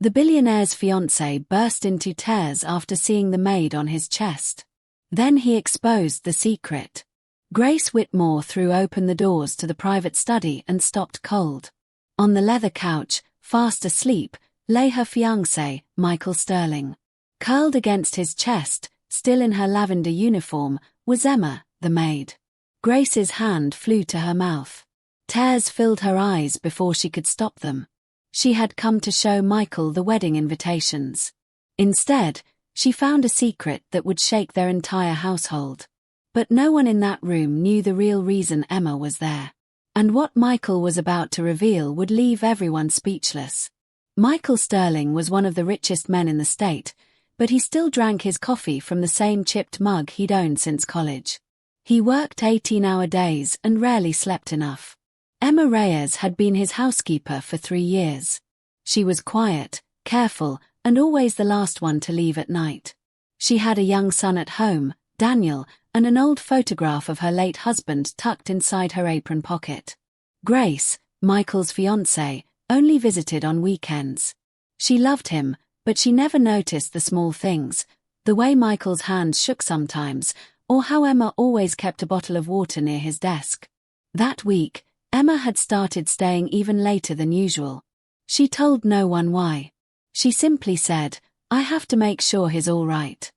The billionaire's fiancé burst into tears after seeing the maid on his chest. Then he exposed the secret. Grace Whitmore threw open the doors to the private study and stopped cold. On the leather couch, fast asleep, lay her fiancé, Michael Sterling. Curled against his chest, still in her lavender uniform, was Emma, the maid. Grace's hand flew to her mouth. Tears filled her eyes before she could stop them. She had come to show Michael the wedding invitations. Instead, she found a secret that would shake their entire household. But no one in that room knew the real reason Emma was there. And what Michael was about to reveal would leave everyone speechless. Michael Sterling was one of the richest men in the state, but he still drank his coffee from the same chipped mug he'd owned since college. He worked 18-hour days and rarely slept enough. Emma Reyes had been his housekeeper for 3 years. She was quiet, careful, and always the last one to leave at night. She had a young son at home, Daniel, and an old photograph of her late husband tucked inside her apron pocket. Grace, Michael's fiancée, only visited on weekends. She loved him, but she never noticed the small things, the way Michael's hands shook sometimes, or how Emma always kept a bottle of water near his desk. That week, Emma had started staying even later than usual. She told no one why. She simply said, "I have to make sure he's all right."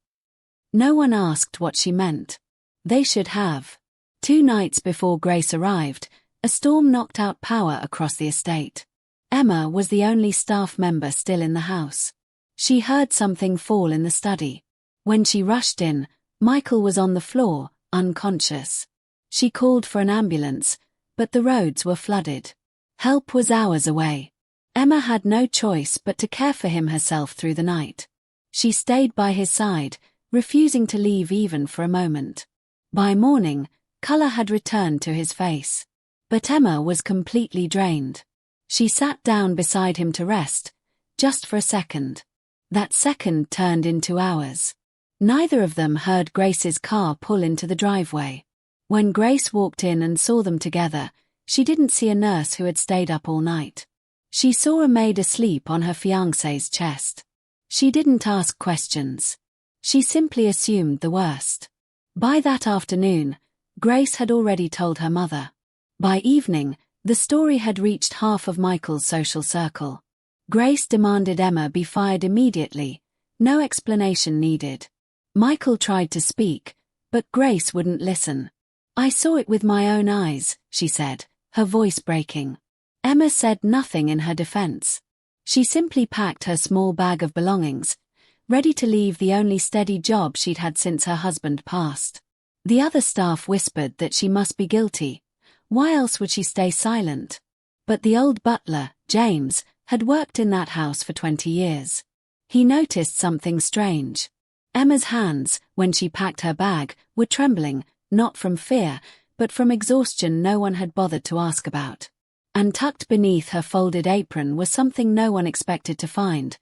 No one asked what she meant. They should have. 2 nights before Grace arrived, a storm knocked out power across the estate. Emma was the only staff member still in the house. She heard something fall in the study. When she rushed in, Michael was on the floor, unconscious. She called for an ambulance, but the roads were flooded. Help was hours away. Emma had no choice but to care for him herself through the night. She stayed by his side, refusing to leave even for a moment. By morning, color had returned to his face. But Emma was completely drained. She sat down beside him to rest, just for a second. That second turned into hours. Neither of them heard Grace's car pull into the driveway. When Grace walked in and saw them together, she didn't see a nurse who had stayed up all night. She saw a maid asleep on her fiancé's chest. She didn't ask questions. She simply assumed the worst. By that afternoon, Grace had already told her mother. By evening, the story had reached half of Michael's social circle. Grace demanded Emma be fired immediately, no explanation needed. Michael tried to speak, but Grace wouldn't listen. "I saw it with my own eyes," she said, her voice breaking. Emma said nothing in her defense. She simply packed her small bag of belongings, ready to leave the only steady job she'd had since her husband passed. The other staff whispered that she must be guilty. Why else would she stay silent? But the old butler, James, had worked in that house for 20 years. He noticed something strange. Emma's hands, when she packed her bag, were trembling, not from fear, but from exhaustion no one had bothered to ask about. And tucked beneath her folded apron was something no one expected to find: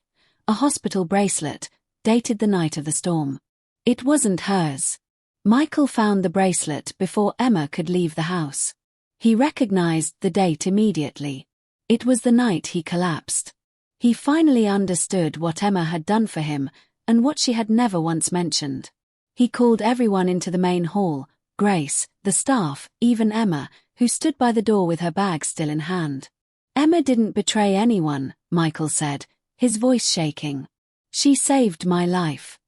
a hospital bracelet, dated the night of the storm. It wasn't hers. Michael found the bracelet before Emma could leave the house. He recognized the date immediately. It was the night he collapsed. He finally understood what Emma had done for him, and what she had never once mentioned. He called everyone into the main hall: Grace, the staff, even Emma, who stood by the door with her bag still in hand. "Emma didn't betray anyone," Michael said, his voice shaking. "She saved my life."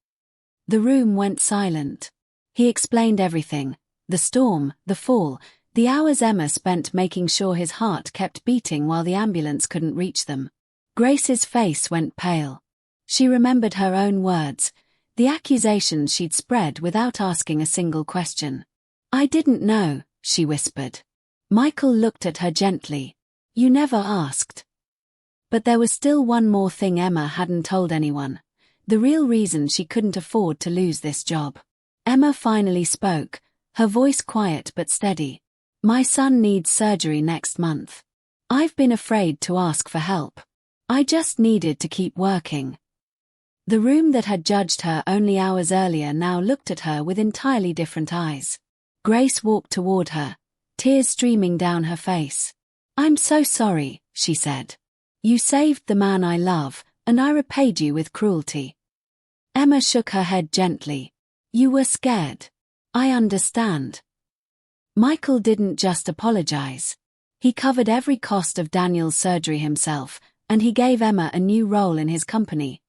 The room went silent. He explained everything: the storm, the fall, the hours Emma spent making sure his heart kept beating while the ambulance couldn't reach them. Grace's face went pale. She remembered her own words, the accusations she'd spread without asking a single question. "I didn't know," she whispered. Michael looked at her gently. "You never asked." But there was still one more thing Emma hadn't told anyone: the real reason she couldn't afford to lose this job. Emma finally spoke, her voice quiet but steady. "My son needs surgery next month. I've been afraid to ask for help. I just needed to keep working." The room that had judged her only hours earlier now looked at her with entirely different eyes. Grace walked toward her, tears streaming down her face. "I'm so sorry," she said. "You saved the man I love, and I repaid you with cruelty." Emma shook her head gently. "You were scared. I understand." Michael didn't just apologize. He covered every cost of Daniel's surgery himself, and he gave Emma a new role in his company,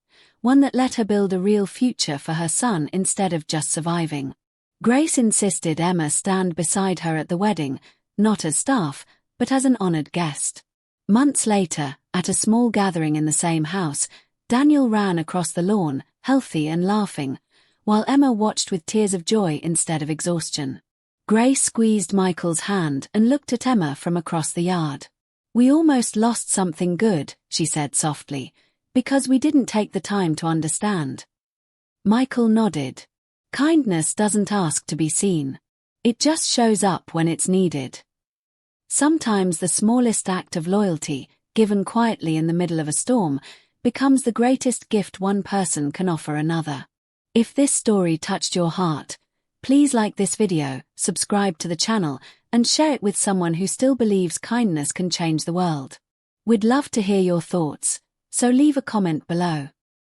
one that let her build a real future for her son instead of just surviving. Grace insisted Emma stand beside her at the wedding, not as staff, but as an honored guest. Months later, at a small gathering in the same house, Daniel ran across the lawn, healthy and laughing, while Emma watched with tears of joy instead of exhaustion. Grace squeezed Michael's hand and looked at Emma from across the yard. "We almost lost something good," she said softly, "because we didn't take the time to understand." Michael nodded. Kindness doesn't ask to be seen. It just shows up when it's needed. Sometimes the smallest act of loyalty, given quietly in the middle of a storm, becomes the greatest gift one person can offer another. If this story touched your heart, please like this video, subscribe to the channel, and share it with someone who still believes kindness can change the world. We'd love to hear your thoughts, so leave a comment below.